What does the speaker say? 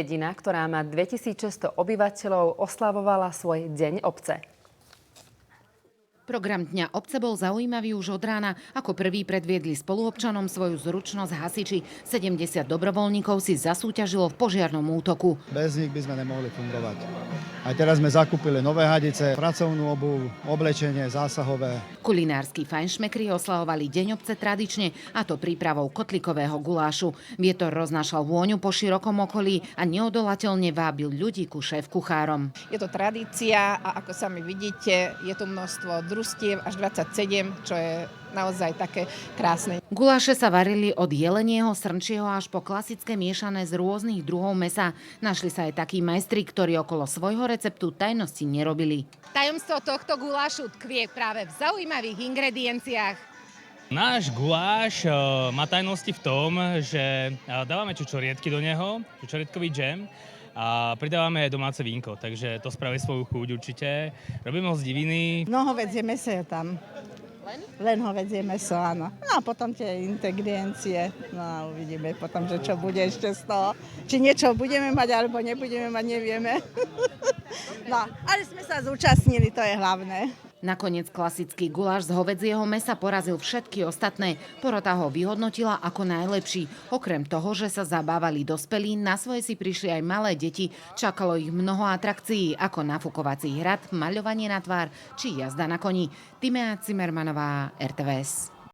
Dedina, ktorá má 2600 obyvateľov, oslavovala svoj deň obce. Program Dňa obce bol zaujímavý už od rána. Ako prvý predviedli spoluobčanom svoju zručnosť hasiči. 70 dobrovoľníkov si zasúťažilo v požiarnom útoku. Bez nich by sme nemohli fungovať. Aj teraz sme zakúpili nové hadice, pracovnú obuv, oblečenie zásahové. Kulinársky fajnšmekri oslavovali Deň obce tradične, a to prípravou kotlikového gulášu. Vietor roznášal vôňu po širokom okolí a neodolateľne vábil ľudí ku šéf-kuchárom. Je to tradícia a ako sami vidíte, je tu množstvo družstiev, až 27, čo je naozaj také krásne. Guláše sa varili od jelenieho, srnčieho až po klasické miešané z rôznych druhov mäsa. Našli sa aj takí majstri, ktorí okolo svojho receptu tajnosti nerobili. Tajomstvo tohto gulášu tkvie práve v zaujímavých ingredienciách. Náš guláš má tajnosti v tom, že dávame čučoriedky do neho, čučoriedkový džem, a pridávame domáce vínko, takže to spraví svoju chuť určite. Robíme ho z diviny. Mnoho vedzie meso je tam. Len hovädzie meso, áno. No a potom tie ingrediencie. No a uvidíme potom, že čo bude ešte z toho. Či niečo budeme mať, alebo nebudeme mať, nevieme. No, ale sme sa zúčastnili, to je hlavné. Nakoniec klasický guláš z hovädzieho mäsa porazil všetky ostatné. Porota ho vyhodnotila ako najlepší. Okrem toho, že sa zabávali dospelí, na svoje si prišli aj malé deti. Čakalo ich mnoho atrakcií, ako nafukovací hrad, maľovanie na tvár či jazda na koni. Timea Cimermanová, RTVS.